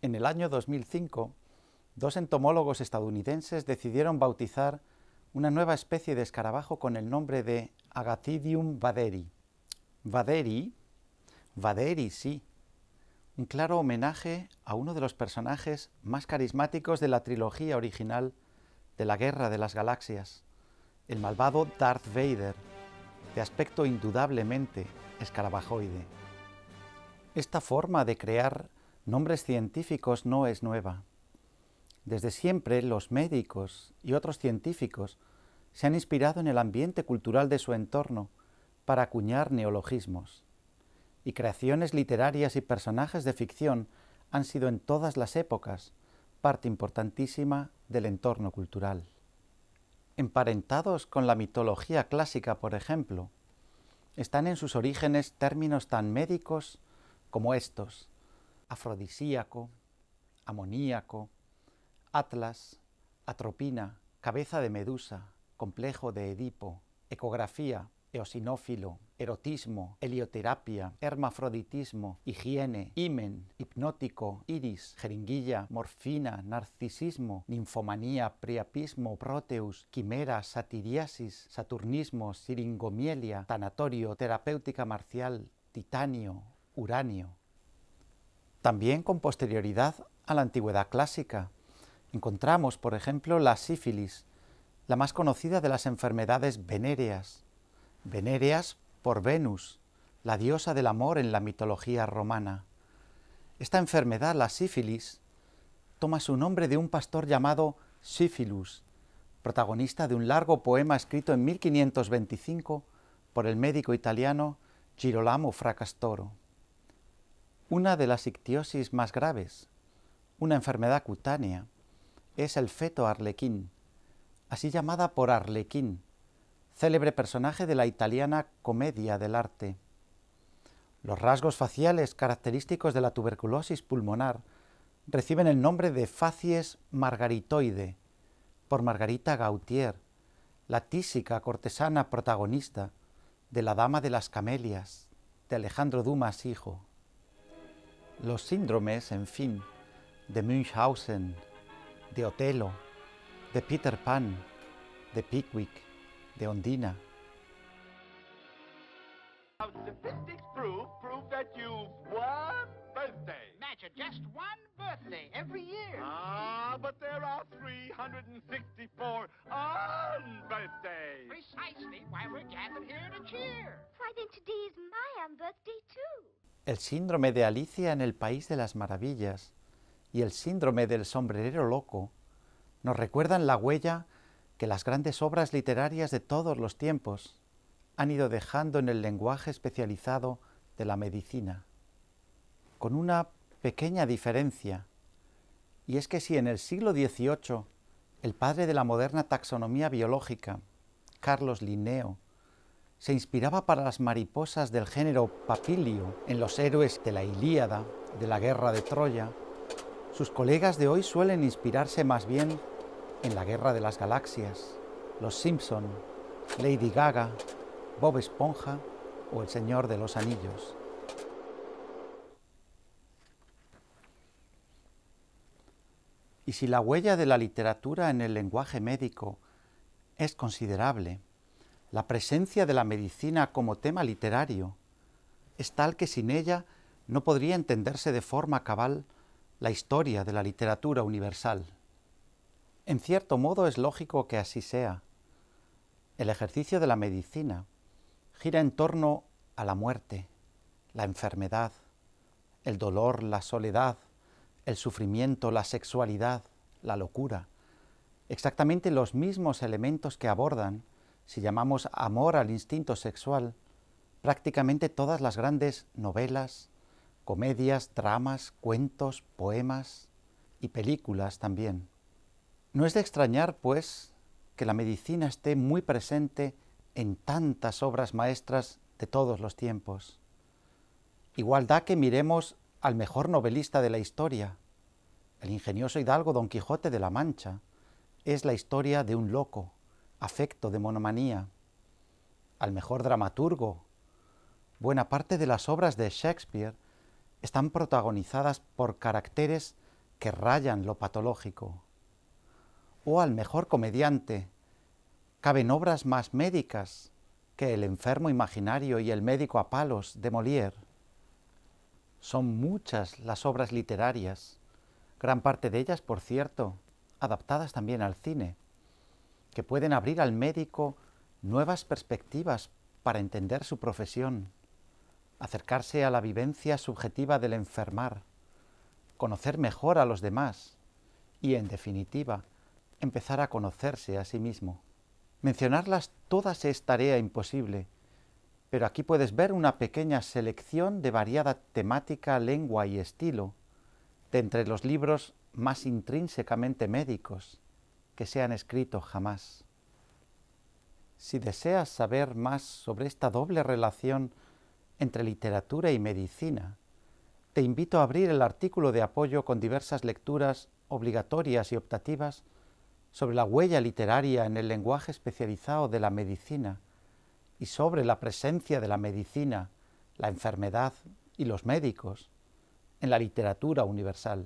En el año 2005, dos entomólogos estadounidenses decidieron bautizar una nueva especie de escarabajo con el nombre de Agathidium vaderi. Vaderi, sí, un claro homenaje a uno de los personajes más carismáticos de la trilogía original de la Guerra de las Galaxias, el malvado Darth Vader, de aspecto indudablemente escarabajoide. Esta forma de crear nombres científicos no es nueva. Desde siempre los médicos y otros científicos se han inspirado en el ambiente cultural de su entorno para acuñar neologismos. Y creaciones literarias y personajes de ficción han sido en todas las épocas parte importantísima del entorno cultural. Emparentados con la mitología clásica, por ejemplo, están en sus orígenes términos tan médicos como estos: afrodisíaco, amoníaco, atlas, atropina, cabeza de medusa, complejo de Edipo, ecografía, eosinófilo, erotismo, helioterapia, hermafroditismo, higiene, himen, hipnótico, iris, jeringuilla, morfina, narcisismo, ninfomanía, priapismo, proteus, quimera, satiriasis, saturnismo, siringomielia, tanatorio, terapéutica marcial, titanio, uranio. También con posterioridad a la antigüedad clásica encontramos, por ejemplo, la sífilis, la más conocida de las enfermedades venéreas. Venéreas por Venus, la diosa del amor en la mitología romana. Esta enfermedad, la sífilis, toma su nombre de un pastor llamado Sífilus, protagonista de un largo poema escrito en 1525 por el médico italiano Girolamo Fracastoro. Una de las ictiosis más graves, una enfermedad cutánea, es el feto arlequín, así llamada por Arlequín, célebre personaje de la italiana comedia del arte. Los rasgos faciales característicos de la tuberculosis pulmonar reciben el nombre de facies margaritoide, por Margarita Gautier, la tísica cortesana protagonista de La Dama de las Camelias, de Alejandro Dumas hijo. Los síndromes, en fin, de Münchhausen, de Otelo, de Peter Pan, de Pickwick, de Ondina. Statistics prove that you've one birthday. Imagine just one birthday every year. But there are 364 unbirthdays. Precisely why we're gathered here to cheer. Why, then today's my birthday too. El síndrome de Alicia en el País de las Maravillas y el síndrome del sombrerero loco nos recuerdan la huella que las grandes obras literarias de todos los tiempos han ido dejando en el lenguaje especializado de la medicina, con una pequeña diferencia, y es que si en el siglo XVIII el padre de la moderna taxonomía biológica, Carlos Linneo, se inspiraba para las mariposas del género Papilio en los héroes de la Ilíada, de la Guerra de Troya, sus colegas de hoy suelen inspirarse más bien en la Guerra de las Galaxias, Los Simpson, Lady Gaga, Bob Esponja o El Señor de los Anillos. Y si la huella de la literatura en el lenguaje médico es considerable, la presencia de la medicina como tema literario es tal que sin ella no podría entenderse de forma cabal la historia de la literatura universal. En cierto modo es lógico que así sea. El ejercicio de la medicina gira en torno a la muerte, la enfermedad, el dolor, la soledad, el sufrimiento, la sexualidad, la locura. Exactamente los mismos elementos que abordan, si llamamos amor al instinto sexual, prácticamente todas las grandes novelas, comedias, dramas, cuentos, poemas y películas también. No es de extrañar, pues, que la medicina esté muy presente en tantas obras maestras de todos los tiempos. Igual da que miremos al mejor novelista de la historia. El ingenioso hidalgo Don Quijote de la Mancha es la historia de un loco, afecto de monomanía. Al mejor dramaturgo, buena parte de las obras de Shakespeare están protagonizadas por caracteres que rayan lo patológico. O al mejor comediante. Caben obras más médicas que El enfermo imaginario y El médico a palos de Molière. Son muchas las obras literarias, gran parte de ellas, por cierto, adaptadas también al cine, que pueden abrir al médico nuevas perspectivas para entender su profesión, acercarse a la vivencia subjetiva del enfermar, conocer mejor a los demás y, en definitiva, empezar a conocerse a sí mismo. Mencionarlas todas es tarea imposible, pero aquí puedes ver una pequeña selección de variada temática, lengua y estilo, de entre los libros más intrínsecamente médicos que se han escrito jamás. Si deseas saber más sobre esta doble relación entre literatura y medicina, te invito a abrir el artículo de apoyo con diversas lecturas obligatorias y optativas sobre la huella literaria en el lenguaje especializado de la medicina y sobre la presencia de la medicina, la enfermedad y los médicos en la literatura universal.